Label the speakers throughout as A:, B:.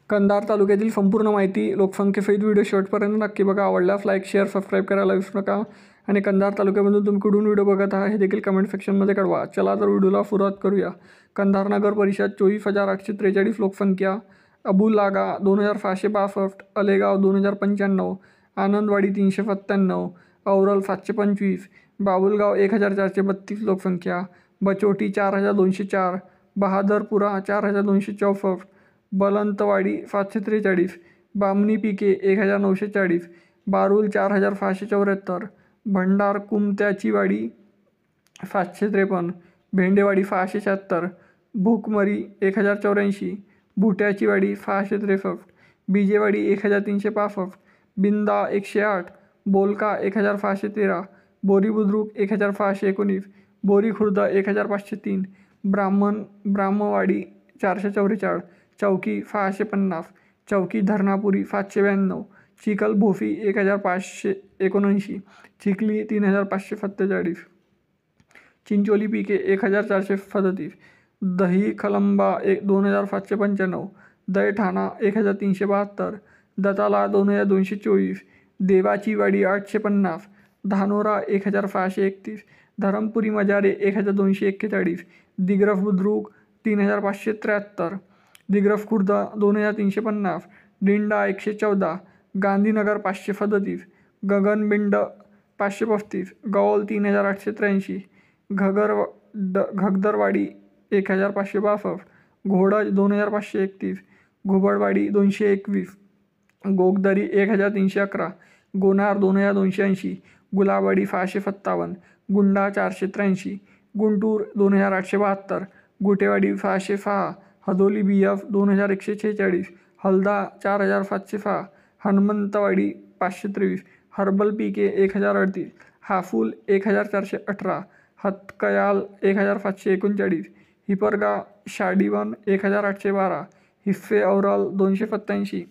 A: कंधार तालुक्यातील संपूर्ण माहिती लोकसंख्येसहित व्हिडिओ शेवटपर्यंत नक्की बघा. आवडल्यास लाईक, शेअर, सबस्क्राईब करायला विसरू नका. आणि कंधार तालुक्यामधून तुम्ही कुठून व्हिडिओ बघत आहात हे देखील कमेंट सेक्शनमध्ये कळवा. चला तर व्हिडिओला सुरुवात करूया. कंधार नगर परिषद 24,843 लोकसंख्या. अबुलागा 2,662, अलेगाव 2,095, आनंदवाडी 397, औरल 725, बाबुलगाव 1,432 लोकसंख्या. बचोटी 4,204, बहादरपुरा 4,264, बलंतवाडी 743, बामणी पिके 1,940, बारूल 4,674, भंडार कुमत्याचीवाडी 753, भेंडेवाडी 676, भूकमरी 1,084, भुट्याचीवाडी 663, बिजेवाडी 1,365, बिंदा 108, बोलका 1,613, बोरी बुद्रुक 1,619, बोरी खुर्द 1,503, ब्राह्मवाडी 444, चौकी 650, चौकी धरणापुरी 792, चिखल भोफी 1,579, चिखली 3,547, चिंचोली पिके 1,437, दही खलंबा 2,795, दैठाणा 1,372, दताला 2,224, देवाचीवाडी 850, धानोरा 1,631, धरमपुरी मजारे 1,241, दिग्रफ बुद्रुक 3,573, दिग्रफ खुर्द 2,350, दिंडा 114, गांधीनगर 537, गगनबिंड 535, गौल 3,883, घगदरवाडी 1,562, घोडज 2,531, घुबडवाडी 221, गोगदरी 1,311, गोनार 2,280, गुलाबवाडी 657, गुंडा 483, गुंटूर 2,872, गुटेवाडी 606, हदोली BF 2,146, हलदा 4,706, हनुमंतवाडी 523, हर्बल पिके 1,038, हाफूल 1,418, हतकयाल 1,739, हिपरगा शाडीवन 1,812, हिस्से औरल 287,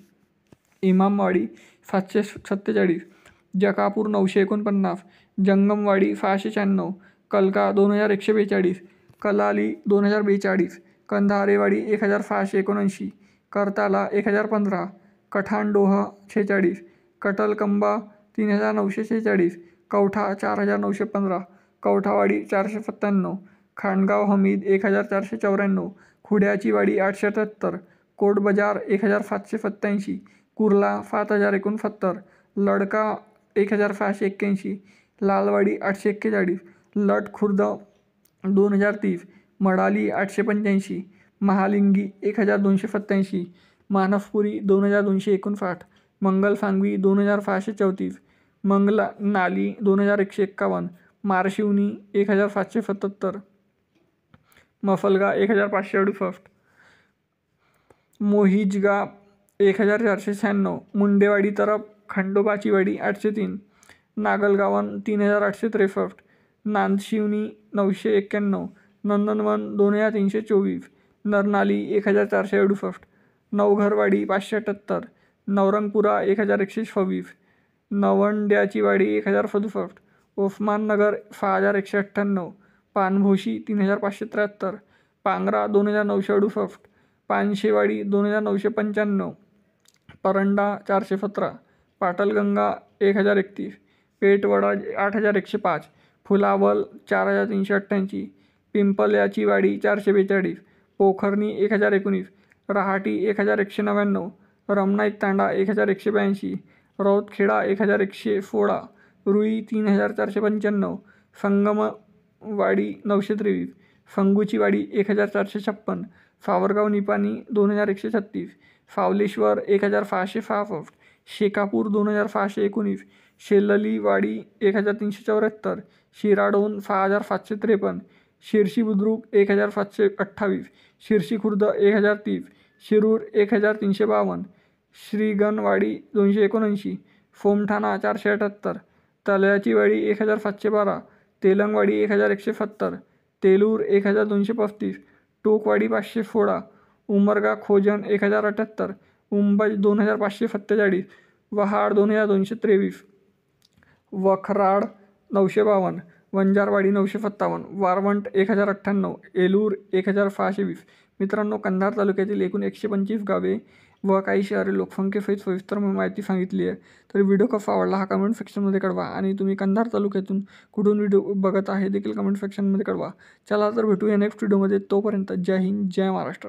A: इमामवाडी 747, जकापूर 949, जंगमवाडी 696, कलका 2,142, कलाली 2,042, कंधारेवाडी 1,679, करताला 1,015, कठाणडोह 46, कटलकंबा 3,946, कवठा 4,915, कवठावाडी 497, खांडगाव हमीद 1,494, खुड्याचीवाडी 878, कोटबजार 1,787, कुर्ला 7,069, लडका 1,681, लालवाडी 841, लट खुर्द 2,030, मडाली 885, महालिंगी 1,287, मानसपुरी 2,259, मंगलसांगवी 2,634, मंगला नाली 2,151, मारशिवनी 1,777, मफलगा 1,568, मोहिजगा 1,496, मुंडेवाडी तरफ खंडोबाचीवाडी 803, नागलगावन 3,863, नांदशिवनी 991, नंदनवन 2,324, नरनाली 1,468, नवघरवाडी 578, नवरंगपुरा 1,126, नवंड्याचीवाडी 1,067, ओस्माननगर 6,198, पानभोशी 3,573, पांगरा 2,968, पानशेवाडी 2,995, परंडा 417, पाटलगंगा 1,031, पेटवडा 8,105, फुलावल 4,388, पिंपल्याचीवाडी 442, पोखरणी 1,019, रहाटी 1,199, रमनाईक तांडा 1,182, रौतखेडा 1,116, रुई 3,495, संगमवाडी 923, संगूचीवाडी 1,456, सावरगाव निपाणी 2,136, सावलेश्वर 1,666, शेकापूर 2,619, शेललीवाडी 1,374, शिराडोन 6,753, शिरशी बुद्रुक 1,728, शिरशी खुर्द 1,030, शिरूर 1,352, श्रीगणवाडी 279, फोमठाणा 478, तळ्याचीवाडी 1,712, तेलंगवाडी 1,170, तेलूर 1,235, टोकवाडी 516, उमरगा खोजन 1,078, उंबज 2,547, वहाड 2,223, वखराड 952, वंजारवाडी 957, वारवंट 1,098, एलूर 1,620, मित्रांनो, कंधार तालुक्यातील एकूण 125 गावे व काही शहरे लोकसंख्येसहित सविस्तर माहिती सांगितली आहे. तर व्हिडिओ कसा आवडला हा कमेंट सेक्शनमध्ये कळवा आणि तुम्ही कंधार तालुक्यातून कुठून व्हिडिओ बघत आहे देखील कमेंट सेक्शनमध्ये कळवा. चला तर भेटूया नेक्स्ट व्हिडिओमध्ये. तोपर्यंत जय हिंद, जय महाराष्ट्र.